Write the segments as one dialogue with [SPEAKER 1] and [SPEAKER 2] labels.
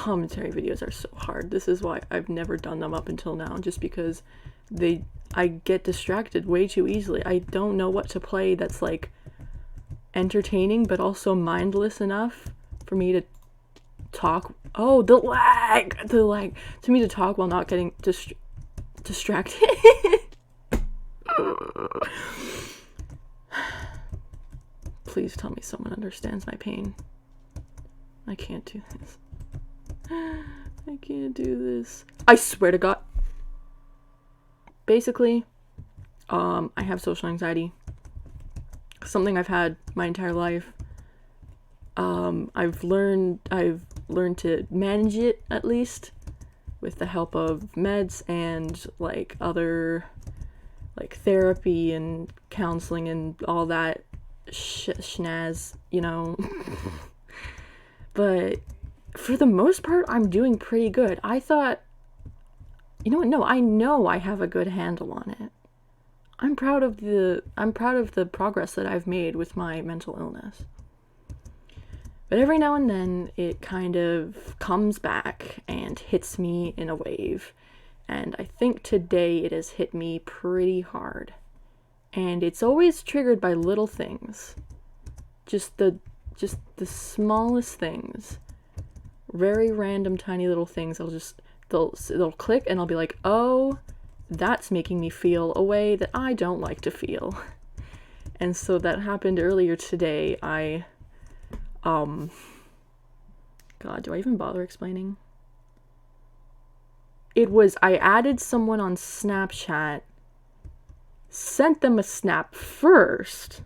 [SPEAKER 1] commentary videos are so hard. This is why I've never done them up until now, just because I get distracted way too easily. I don't know what to play that's like entertaining but also mindless enough for me to talk. Oh, the lag to me to talk while not getting distracted. Please tell me someone understands my pain. I can't do this. I can't do this. I swear to God. Basically, I have social anxiety. Something I've had my entire life. I've learned to manage it, at least, with the help of meds and like other like therapy and counseling and all that schnaz, you know. But for the most part, I'm doing pretty good. I thought, you know what? No, I know I have a good handle on it. I'm proud of the progress that I've made with my mental illness. But every now and then it kind of comes back and hits me in a wave. And I think today it has hit me pretty hard. And it's always triggered by little things. Just the smallest things. Very random tiny little things. They'll click and I'll be like, "Oh, that's making me feel a way that I don't like to feel." And so that happened earlier today. God, do I even bother explaining? I added someone on Snapchat, sent them a snap first,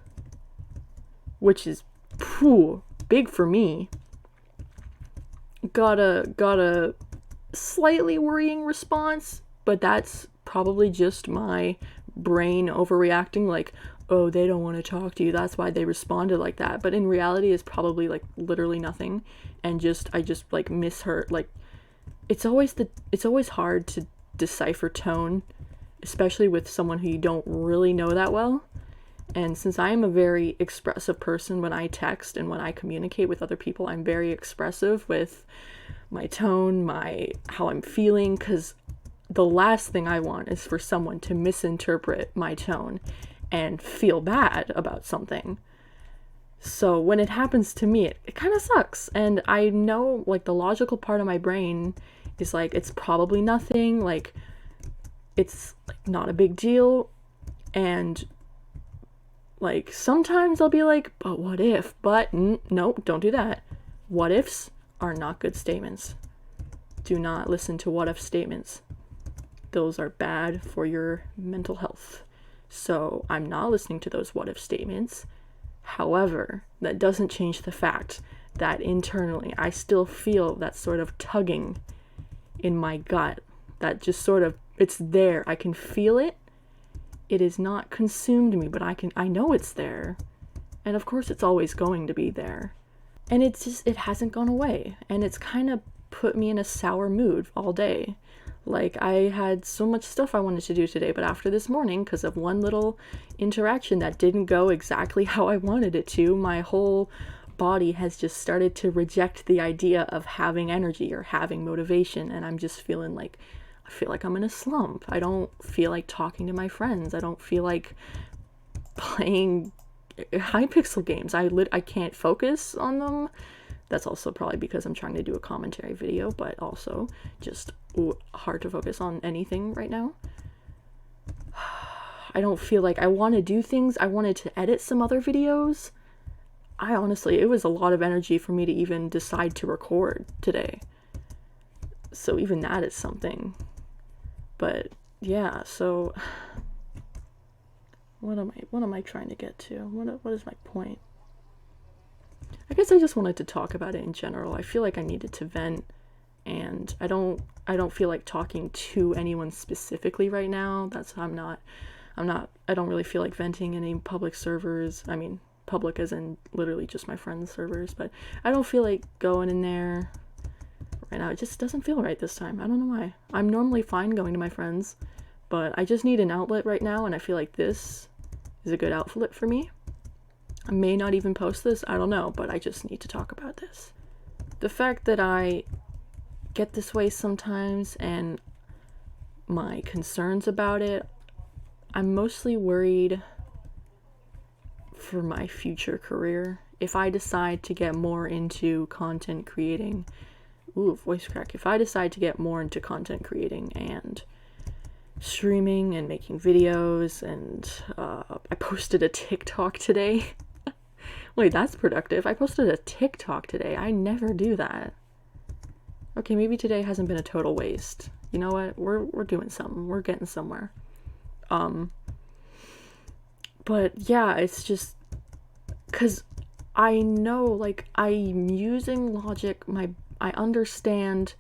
[SPEAKER 1] which is big for me. Got a slightly worrying response, but that's probably just my brain overreacting, like, oh, they don't want to talk to you, that's why they responded like that. But in reality, it's probably like literally nothing, and I just like misheard. Like, it's always hard to decipher tone, especially with someone who you don't really know that well. And since I am a very expressive person when I text and when I communicate with other people, I'm very expressive with my tone, how I'm feeling, because the last thing I want is for someone to misinterpret my tone and feel bad about something. So when it happens to me, it kind of sucks. And I know, like, the logical part of my brain is like, it's probably nothing, like, it's like not a big deal. And like, sometimes I'll be like, but what if? But nope, don't do that. What ifs are not good statements. Do not listen to what if statements. Those are bad for your mental health. So I'm not listening to those what if statements. However, that doesn't change the fact that internally I still feel that sort of tugging in my gut. That just sort of, it's there. I can feel it. It is not consumed me, but I know it's there. And of course it's always going to be there. And it hasn't gone away. And it's kind of put me in a sour mood all day. Like, I had so much stuff I wanted to do today, but after this morning, because of one little interaction that didn't go exactly how I wanted it to, my whole body has just started to reject the idea of having energy or having motivation. And I'm just feeling like, I feel like I'm in a slump. I don't feel like talking to my friends. I don't feel like playing hypixel games. I can't focus on them. That's also probably because I'm trying to do a commentary video, but also just hard to focus on anything right now. I don't feel like I want to do things. I wanted to edit some other videos. It was a lot of energy for me to even decide to record today. So even that is something. But yeah, so what am I trying to get to? What is my point? I guess I just wanted to talk about it in general. I feel like I needed to vent, and I don't feel like talking to anyone specifically right now. I don't really feel like venting in any public servers. I mean, public as in literally just my friends' servers, but I don't feel like going in there right now. It just doesn't feel right this time. I don't know why. I'm normally fine going to my friends, but I just need an outlet right now, and I feel like this is a good outlet for me. I may not even post this, I don't know, but I just need to talk about this. The fact that I get this way sometimes, and my concerns about it, I'm mostly worried for my future career. If I decide to get more into content creating, voice crack. If I decide to get more into content creating and streaming and making videos, and I posted a TikTok today. Wait, that's productive. I posted a TikTok today. I never do that. Okay, maybe today hasn't been a total waste. You know what? We're doing something. We're getting somewhere. But yeah, it's just because I know, like, I'm using logic. I understand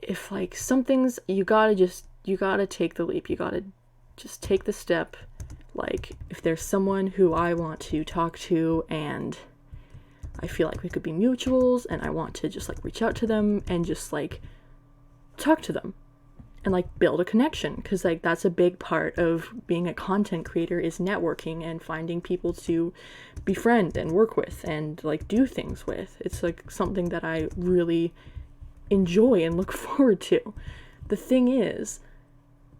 [SPEAKER 1] if, like, some things you gotta take the leap. You gotta just take the step. Like, if there's someone who I want to talk to and I feel like we could be mutuals, and I want to just, like, reach out to them and just, like, talk to them and, like, build a connection, because, like, that's a big part of being a content creator, is networking and finding people to befriend and work with and, like, do things with. It's, like, something that I really enjoy and look forward to. The thing is,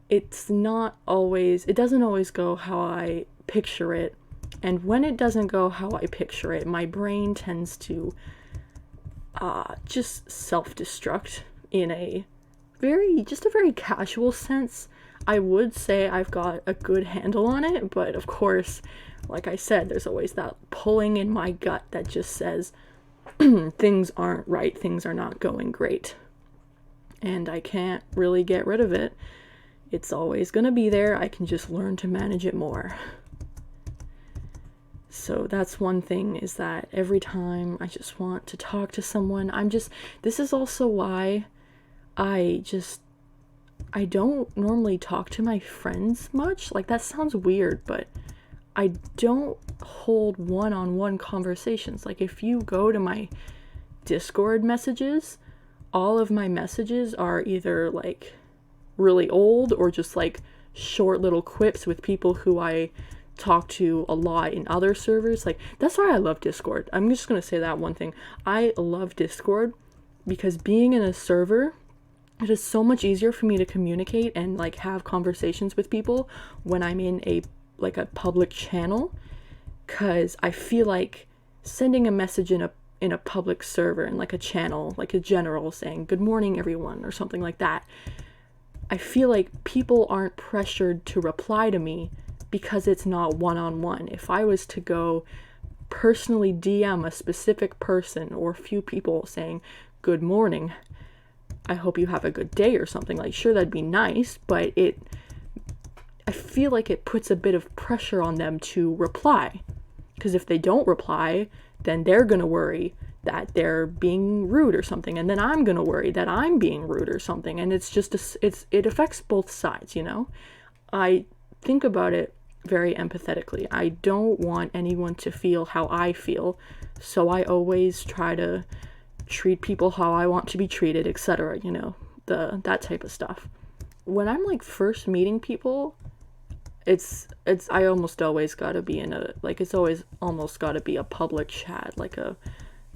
[SPEAKER 1] it doesn't always go how I picture it, and when it doesn't go how I picture it, my brain tends to just self-destruct in a very casual sense. I would say I've got a good handle on it, but of course, like I said, there's always that pulling in my gut that just says things aren't right, things are not going great, and I can't really get rid of it. It's always gonna be there. I can just learn to manage it more. So that's one thing, is that every time I just want to talk to someone, this is also why I don't normally talk to my friends much. Like, that sounds weird, but I don't hold one-on-one conversations. Like, if you go to my Discord messages, all of my messages are either, like, really old or just, like, short little quips with people who I talk to a lot in other servers. Like, that's why I love Discord. I'm just gonna say that one thing. I love Discord because being in a server, it is so much easier for me to communicate and, like, have conversations with people when I'm in a public channel, because I feel like sending a message in a public server, in, like, a channel, like a general saying good morning everyone or something like that, I feel like people aren't pressured to reply to me because it's not one-on-one. If I was to go personally DM a specific person or a few people saying good morning, I hope you have a good day or something, like, sure, that'd be nice, but I feel like it puts a bit of pressure on them to reply, because if they don't reply, then they're gonna worry that they're being rude or something, and then I'm gonna worry that I'm being rude or something, and it's just it affects both sides, you know? I think about it very empathetically. I don't want anyone to feel how I feel, so I always try to treat people how I want to be treated, etc., you know, that type of stuff. When I'm, like, first meeting people, I almost always gotta be it's always almost gotta be a public chat, like a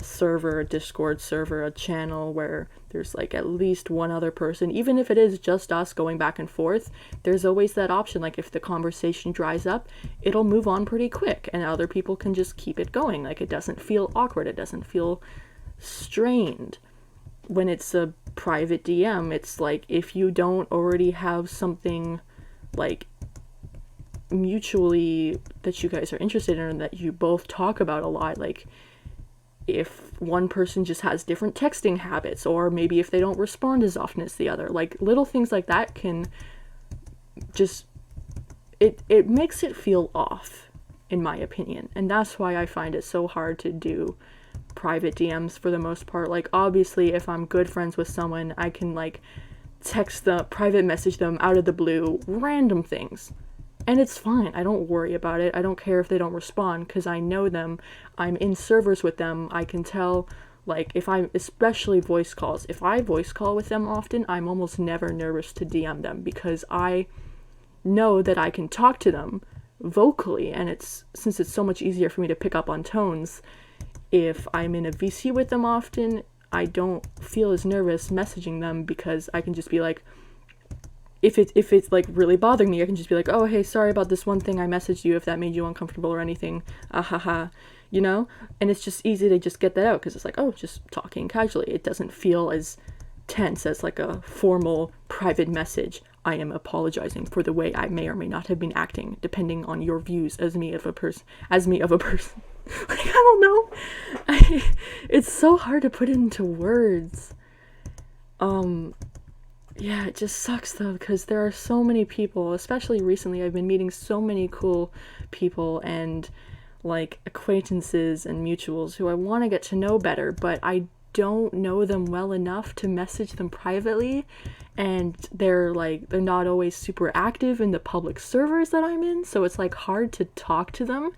[SPEAKER 1] server, a Discord server, a channel where there's, like, at least one other person. Even if it is just us going back and forth, there's always that option, like, if the conversation dries up, it'll move on pretty quick and other people can just keep it going. Like, it doesn't feel awkward, it doesn't feel strained. When it's a private DM, it's like, if you don't already have something, like, mutually that you guys are interested in and that you both talk about a lot, like, if one person just has different texting habits, or maybe if they don't respond as often as the other, like, little things like that can just, it makes it feel off, in my opinion. And that's why I find it so hard to do private DMs for the most part. Like, obviously, if I'm good friends with someone, I can, like, private message them out of the blue, random things. And it's fine. I don't worry about it. I don't care if they don't respond, because I know them. I'm in servers with them. I can tell, like, especially voice calls. If I voice call with them often, I'm almost never nervous to DM them, because I know that I can talk to them vocally, and since it's so much easier for me to pick up on tones, if I'm in a VC with them often, I don't feel as nervous messaging them because I can just be like, if it's like really bothering me, I can just be like, oh, hey, sorry about this one thing I messaged you, if that made you uncomfortable or anything, you know? And it's just easy to just get that out because it's like, oh, just talking casually. It doesn't feel as tense as like a formal private message. I am apologizing for the way I may or may not have been acting, depending on your views as me of a person. Like, I don't know. It's so hard to put it into words. Yeah, it just sucks though, because there are so many people, especially recently, I've been meeting so many cool people and like acquaintances and mutuals who I want to get to know better, but I don't know them well enough to message them privately, and they're not always super active in the public servers that I'm in, so it's like hard to talk to them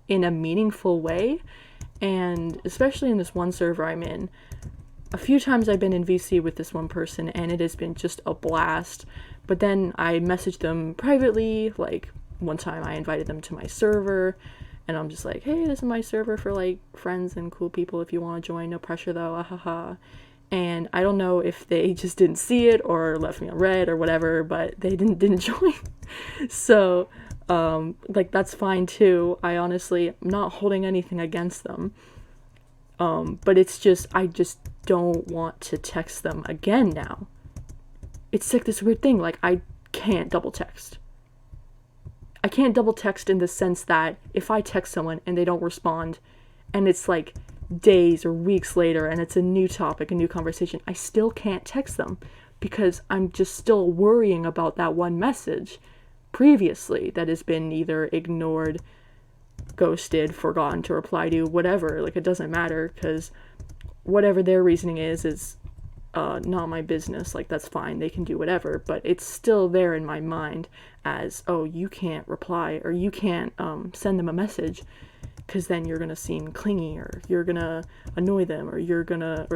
[SPEAKER 1] in a meaningful way. And especially in this one server I'm in, a few times I've been in VC with this one person and it has been just a blast, but then I messaged them privately. Like one time I invited them to my server and I'm just like, hey, this is my server for like friends and cool people if you want to join, no pressure though, and I don't know if they just didn't see it or left me on red or whatever, but they didn't join. So like that's fine too. I honestly am not holding anything against them. But it's just, I just don't want to text them again now. It's like this weird thing, like I can't double text. I can't double text in the sense that if I text someone and they don't respond and it's like days or weeks later and it's a new topic, a new conversation, I still can't text them because I'm just still worrying about that one message previously that has been either ignored, ghosted, forgotten to reply to, whatever. Like, it doesn't matter because whatever their reasoning is not my business. Like, that's fine, they can do whatever, but it's still there in my mind as, oh, you can't reply or you can't send them a message because then you're gonna seem clingy or you're gonna annoy them or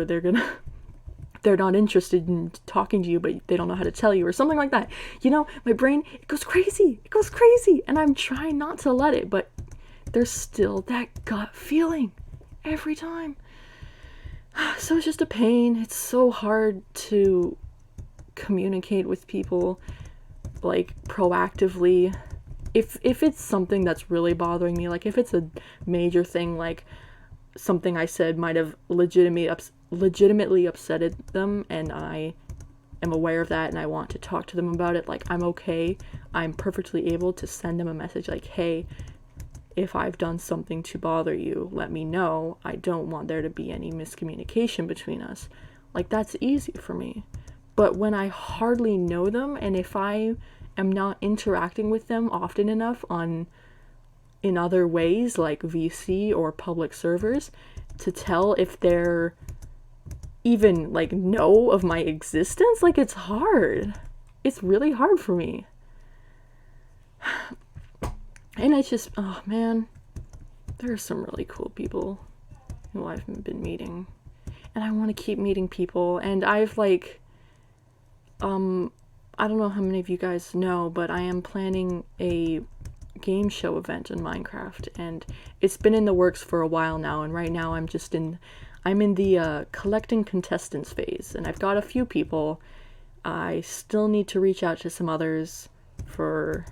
[SPEAKER 1] they're not interested in talking to you, but they don't know how to tell you or something like that. You know, my brain, it goes crazy, and I'm trying not to let it, but there's still that gut feeling every time. So it's just a pain. It's so hard to communicate with people like proactively. If it's something that's really bothering me, like if it's a major thing, like something I said might have legitimately upsetted them and I am aware of that and I want to talk to them about it, like I'm perfectly able to send them a message like, hey, if I've done something to bother you, let me know. I don't want there to be any miscommunication between us. Like, that's easy for me. But when I hardly know them, and if I am not interacting with them often enough in other ways, like VC or public servers, to tell if they're even, like, know of my existence, like, it's hard. It's really hard for me. And it's just, oh man, there are some really cool people who I've been meeting. And I want to keep meeting people. And I've like, I don't know how many of you guys know, but I am planning a game show event in Minecraft. And it's been in the works for a while now. And right now I'm in the collecting contestants phase. And I've got a few people. I still need to reach out to some others for,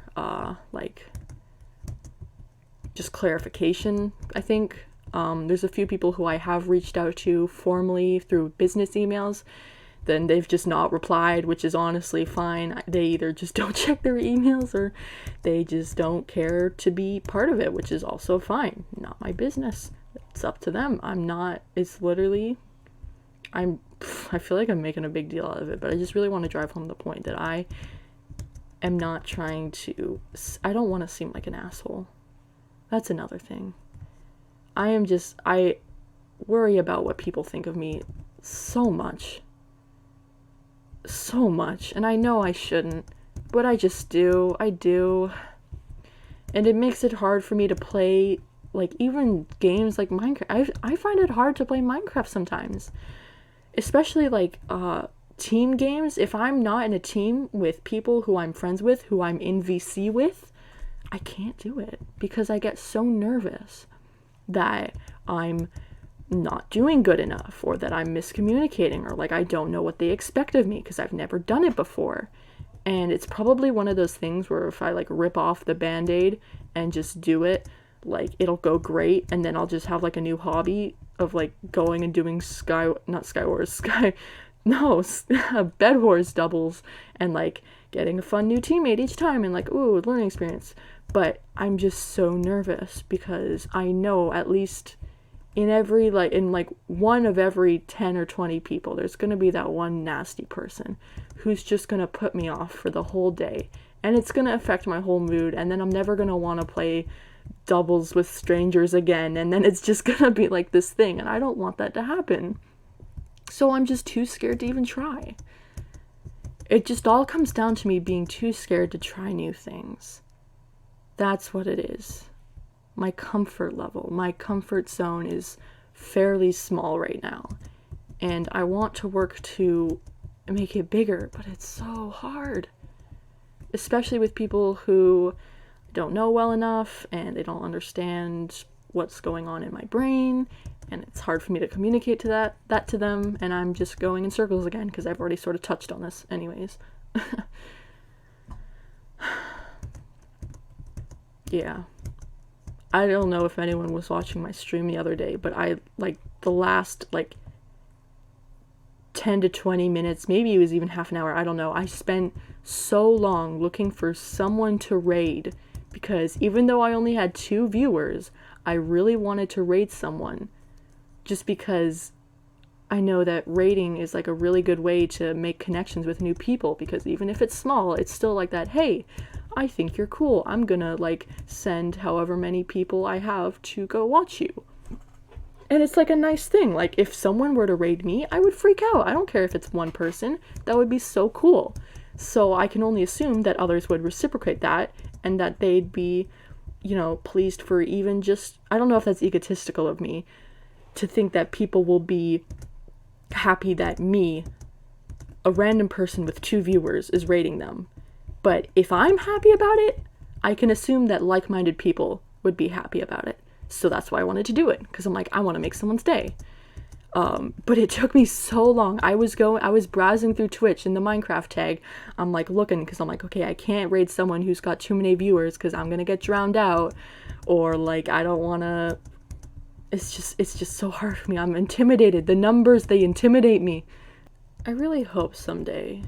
[SPEAKER 1] just clarification, I think. There's a few people who I have reached out to formally through business emails, then they've just not replied, which is honestly fine. They either just don't check their emails or they just don't care to be part of it, which is also fine. Not my business. It's up to them. I feel like I'm making a big deal out of it, but I just really want to drive home the point that I don't want to seem like an asshole. That's another thing. I worry about what people think of me so much. And I know I shouldn't, but I just do. I do. And it makes it hard for me to play, like, even games like Minecraft. I find it hard to play Minecraft sometimes. Especially, like, team games. If I'm not in a team with people who I'm friends with, who I'm in VC with, I can't do it because I get so nervous that I'm not doing good enough, or that I'm miscommunicating, or like I don't know what they expect of me because I've never done it before. And it's probably one of those things where if I like rip off the band-aid and just do it, like it'll go great, and then I'll just have like a new hobby of like going and doing bedwars doubles, and like getting a fun new teammate each time, and like, ooh, learning experience. But I'm just so nervous because I know at least in one of every 10 or 20 people, there's going to be that one nasty person who's just going to put me off for the whole day, and it's going to affect my whole mood, and then I'm never going to want to play doubles with strangers again, and then it's just going to be like this thing, and I don't want that to happen. So I'm just too scared to even try. It just all comes down to me being too scared to try new things. That's what it is. My comfort level, my comfort zone is fairly small right now. And I want to work to make it bigger, but it's so hard. Especially with people who don't know well enough and they don't understand what's going on in my brain, and it's hard for me to communicate to that to them, and I'm just going in circles again because I've already sort of touched on this anyways. Yeah. I don't know if anyone was watching my stream the other day, but I, like, the last, 10 to 20 minutes, maybe it was even half an hour, I don't know, I spent so long looking for someone to raid, because even though I only had 2 viewers, I really wanted to raid someone, just because I know that raiding is, like, a really good way to make connections with new people, because even if it's small, it's still like that, hey, I think you're cool, I'm gonna, send however many people I have to go watch you. And it's like a nice thing. Like, if someone were to raid me, I would freak out. I don't care if it's one person. That would be so cool. So I can only assume that others would reciprocate that, and that they'd be, pleased for even just, I don't know if that's egotistical of me, to think that people will be happy that me, a random person with 2 viewers, is raiding them. But if I'm happy about it, I can assume that like-minded people would be happy about it. So that's why I wanted to do it, because I'm like, I want to make someone's day. But it took me so long. I was browsing through Twitch in the Minecraft tag. I'm like looking, because I'm like, okay, I can't raid someone who's got too many viewers because I'm gonna get drowned out, or like I don't want to. It's just so hard for me. I'm intimidated. The numbers, they intimidate me. I really hope someday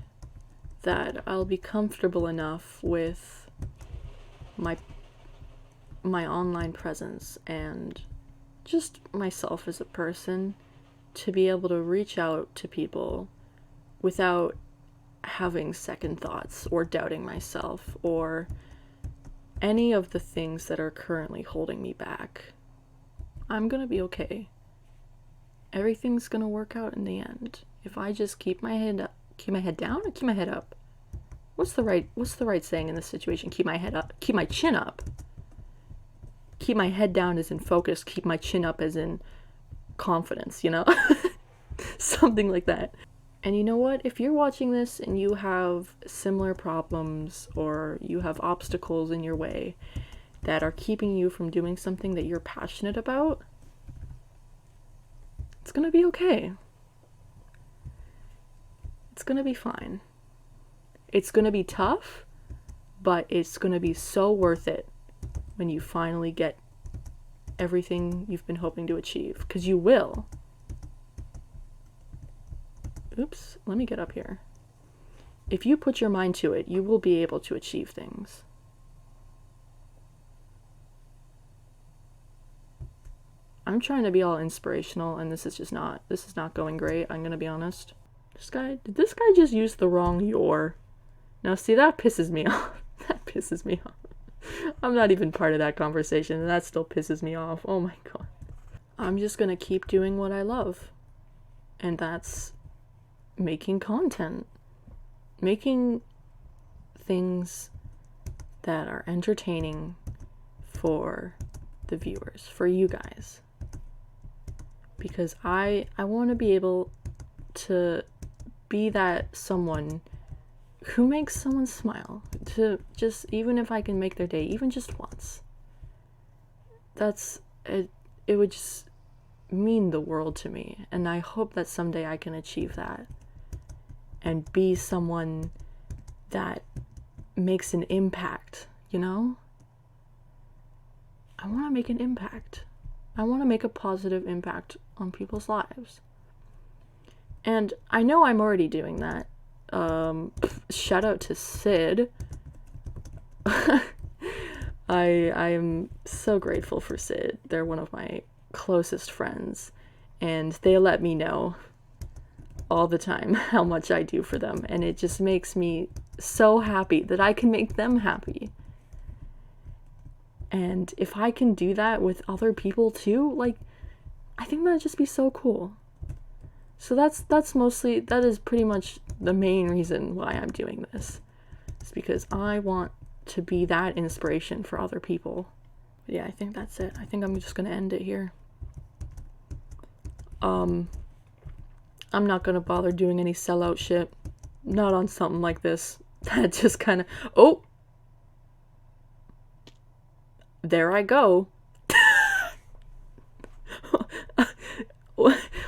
[SPEAKER 1] that I'll be comfortable enough with my online presence and just myself as a person to be able to reach out to people without having second thoughts or doubting myself or any of the things that are currently holding me back. I'm gonna be okay. Everything's gonna work out in the end. If I just keep my head down, or keep my head up? What's the right saying in this situation? Keep my head up, keep my chin up. Keep my head down as in focus, keep my chin up as in confidence, Something like that. And you know what? If you're watching this and you have similar problems or you have obstacles in your way that are keeping you from doing something that you're passionate about, it's gonna be okay. It's gonna be fine. It's gonna be tough, but it's gonna be so worth it when you finally get everything you've been hoping to achieve, because you will. Oops, let me get up here. If you put your mind to it, you will be able to achieve things. I'm trying to be all inspirational, and this is not going great, I'm gonna be honest. Did this guy just use the wrong your? Now see, that pisses me off. That pisses me off. I'm not even part of that conversation, and that still pisses me off. Oh my god. I'm just gonna keep doing what I love. And that's making content. Making things that are entertaining for the viewers, for you guys. Because I want to be able to be that someone who makes someone smile, to just, even if I can make their day, even just once. That's it. It would just, mean the world to me, and I hope that someday I can achieve that and be someone that makes an impact, you know? I want to make an impact. I want to make a positive impact on people's lives. And I know I'm already doing that. Shout out to Sid. I am so grateful for Sid. They're one of my closest friends, and they let me know all the time how much I do for them, and it just makes me so happy that I can make them happy. And if I can do that with other people too, like, I think that'd just be so cool. So that is pretty much the main reason why I'm doing this. It's because I want to be that inspiration for other people. But yeah, I think that's it. I think I'm just gonna end it here. I'm not gonna bother doing any sellout shit. Not on something like this. That just kind of... Oh! There I go.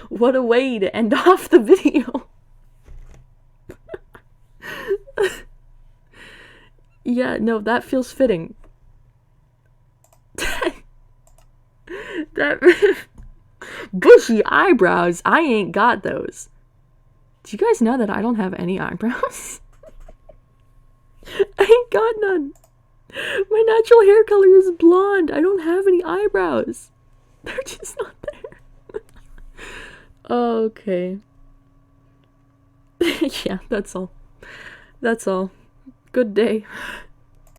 [SPEAKER 1] What a way to end off the video. Yeah, no, that feels fitting. That bushy eyebrows, I ain't got those. Do you guys know that I don't have any eyebrows? I ain't got none. My natural hair color is blonde. I don't have any eyebrows. They're just not there. Okay. Yeah, that's all. That's all. Good day.